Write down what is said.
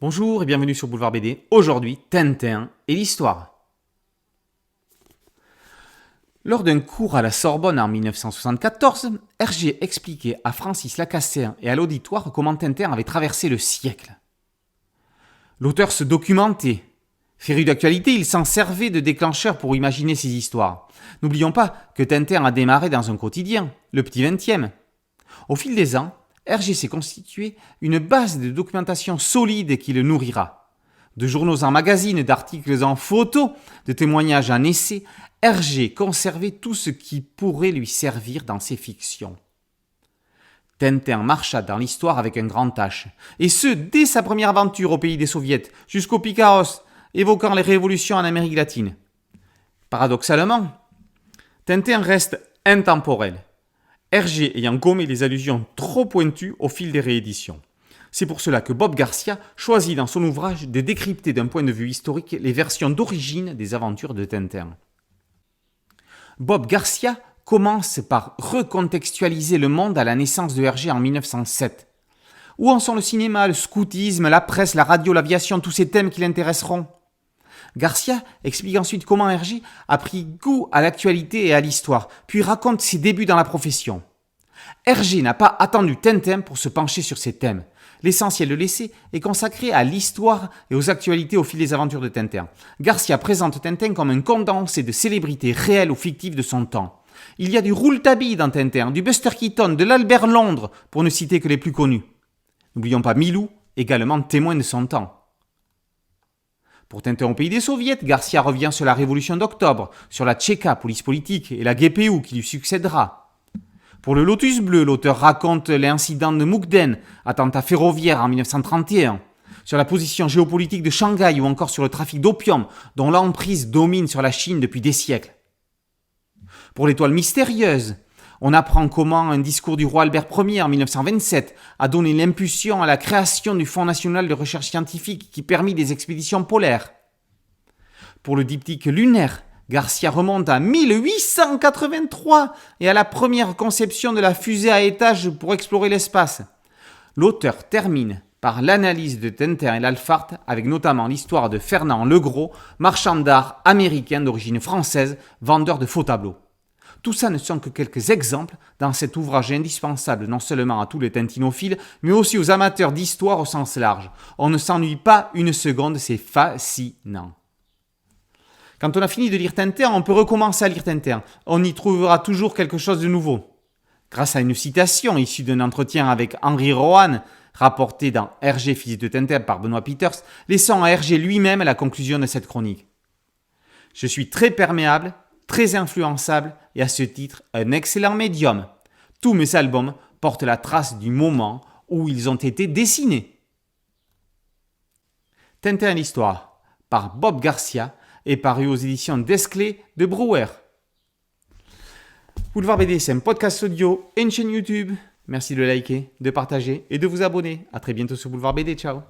Bonjour et bienvenue sur Boulevard BD. Aujourd'hui, Tintin et l'histoire. Lors d'un cours à la Sorbonne en 1974, Hergé expliquait à Francis Lacassagne et à l'auditoire comment Tintin avait traversé le siècle. L'auteur se documentait. Féru d'actualité, il s'en servait de déclencheur pour imaginer ses histoires. N'oublions pas que Tintin a démarré dans un quotidien, le Petit 20e. Au fil des ans, Hergé s'est constitué une base de documentation solide qui le nourrira. De journaux en magazines, d'articles en photos, de témoignages en essais, Hergé conservait tout ce qui pourrait lui servir dans ses fictions. Tintin marcha dans l'histoire avec un grand H, et ce, dès sa première aventure au pays des Soviets, jusqu'au Picaros, évoquant les révolutions en Amérique latine. Paradoxalement, Tintin reste intemporel, Hergé ayant gommé les allusions trop pointues au fil des rééditions. C'est pour cela que Bob Garcia choisit dans son ouvrage de décrypter d'un point de vue historique les versions d'origine des aventures de Tintin. Bob Garcia commence par recontextualiser le monde à la naissance de Hergé en 1907. Où en sont le cinéma, le scoutisme, la presse, la radio, l'aviation, tous ces thèmes qui l'intéresseront? Garcia explique ensuite comment Hergé a pris goût à l'actualité et à l'histoire, puis raconte ses débuts dans la profession. Hergé n'a pas attendu Tintin pour se pencher sur ces thèmes. L'essentiel de l'essai est consacré à l'histoire et aux actualités au fil des aventures de Tintin. Garcia présente Tintin comme un condensé de célébrités réelles ou fictives de son temps. Il y a du Rouletabille dans Tintin, du Buster Keaton, de l'Albert Londres, pour ne citer que les plus connus. N'oublions pas Milou, également témoin de son temps. Pour Tintin au pays des Soviets, Garcia revient sur la révolution d'octobre, sur la Tchéka, police politique, et la GPU qui lui succédera. Pour le Lotus Bleu, l'auteur raconte l'incident de Mukden, attentat ferroviaire en 1931, sur la position géopolitique de Shanghai ou encore sur le trafic d'opium, dont l'emprise domine sur la Chine depuis des siècles. Pour l'Étoile mystérieuse, on apprend comment un discours du roi Albert Ier en 1927 a donné l'impulsion à la création du Fonds national de recherche scientifique qui permit des expéditions polaires. Pour le diptyque lunaire, Garcia remonte à 1883 et à la première conception de la fusée à étage pour explorer l'espace. L'auteur termine par l'analyse de Tintin et l'Alphard avec notamment l'histoire de Fernand Legros, marchand d'art américain d'origine française, vendeur de faux tableaux. Tout ça ne sont que quelques exemples dans cet ouvrage indispensable non seulement à tous les tintinophiles, mais aussi aux amateurs d'histoire au sens large. On ne s'ennuie pas une seconde, c'est fascinant. Quand on a fini de lire Tintin, on peut recommencer à lire Tintin. On y trouvera toujours quelque chose de nouveau. Grâce à une citation issue d'un entretien avec Henri Rohan, rapporté dans Hergé, fils de Tintin par Benoît Peters, laissant à Hergé lui-même la conclusion de cette chronique. Je suis très perméable, très influençable et à ce titre un excellent médium. Tous mes albums portent la trace du moment où ils ont été dessinés. Tintin et l'histoire, par Bob Garcia, est paru aux éditions Desclés de Brouwer. Boulevard BD, c'est un podcast audio et une chaîne YouTube. Merci de liker, de partager et de vous abonner. A très bientôt sur Boulevard BD. Ciao.